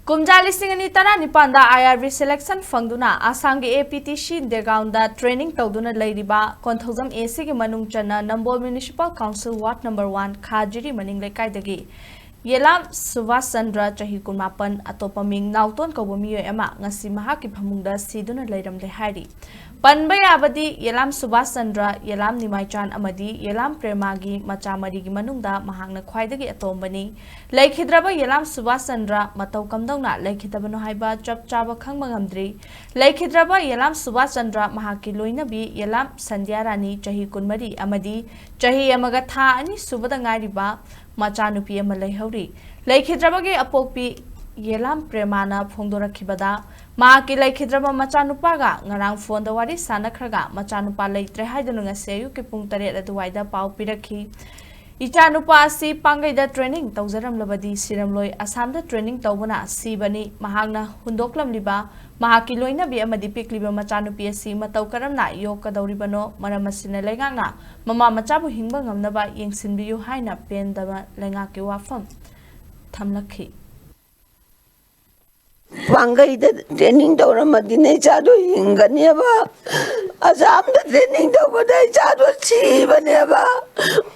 Kumja listing ani tara nipanda IRB selection phongduna Assam ge APTC degaunda training touduna leirakhiba Konthozam AC ge manung chana Nambol Municipal Council Ward number 1 Khajiri maning lekai dagi Yelam Subhash Chandra chahi kunmapan atopaming nauton kawmiyo ema ngasi mahaki phamungda siduna leiram le hari Panbay abadi Yelam Subhash Chandra Yelam Nimaichan amadi Yelam Premagi machamari gi manungda mahangna khwaidagi atombani Leikhidre Yelam Subhash Chandra matau kamdongna Leikhidre no haiba chap chaba khangba ngamdri Leikhidre Yelam Subhash Chandra mahaki loinabi Yelam Sandhya Rani chahi kunmari amadi chahi amaga tha ani subada ngairiba machanupi ama leihori Leikhidre ge apokpi Yelam Premana phongdorakhibada Mahaki Leikhidre machanupaga ngarang phongdawari sanakhraga machanupa leitre haidunu ngaseyu ke pung 8 aduwaida pau pirakhi Ichanupa asi pangaida training tawjaram labadi siramloi Assam da Training tawbana sibani mahagna hundoklam liba mahaki loina bi amadi pikliba machanupi asi matau karamna yokadawribano maramasina leingakna mama machabu hingba ngamnaba yengsinbiyu haina pendaba leingake wapham thamlakhi Pangaida training tawramadine chadu hinganeba Assam da training tawbada chadu chibaneba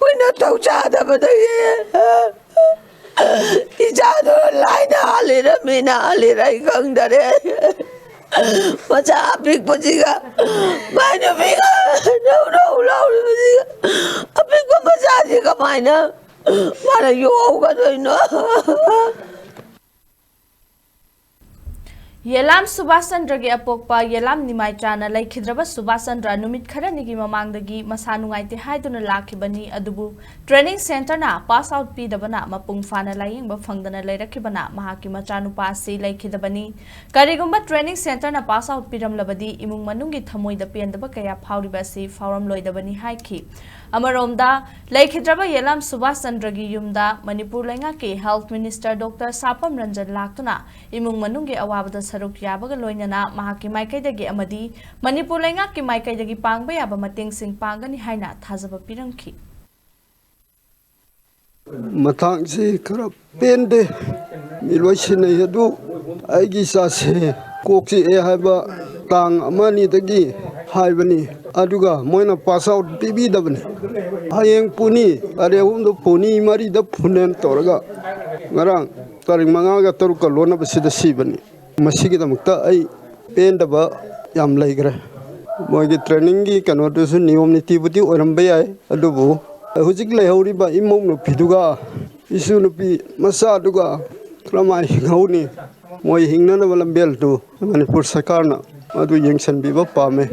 wina tawchada badaye ichadu laina alira mina alira igangdare macha apik pajiga maina biga no biga apik macha jiga maina mara yoga doino Yelam Subhash Chandra ge apokpa Yelam Nimaichan Leikhidre Subhash Chandra numit kharanigi mamangdagi masa nungaite haiduna lakhibani adubu training center na pass out pidabana mapung fana layengba phangdana leirakhibana mahaki machanupa asi Leikhidre karigumba training center na pass out piramlabadi imung manungi thamoida pendaba kaya phawriba asi phawram loidabani haiki Amaromda Leikhidre Yelam Subhash Chandra gi yumda Manipur lenga ke health minister Dr. Sapam Ranjan laktuna imung manungi awabada saruk yabaga loinana mahaki maikaidagi amadi Manipur lenga ki maikaidagi pangba yaba mateng sing pangani haina thajaba piramki Matang si kara pende milwasine yadu aigi sase koksi e haiba tang amani dagi haibani aduga moina pass out bibi dabne hayeng puni are humdo puni mari da punen toraga ngarang taring mangaga taruka lona basida sibani masigi da mukta ai pendaba yam leigre moigi training gi kanotu su niyom niti buti orambe ai adubu hujik leihori ba imong no piduga isu no pi masa aduga kramai ngauni moi hingna na balam bel tu Manipur sakarna adu yengsan biba pame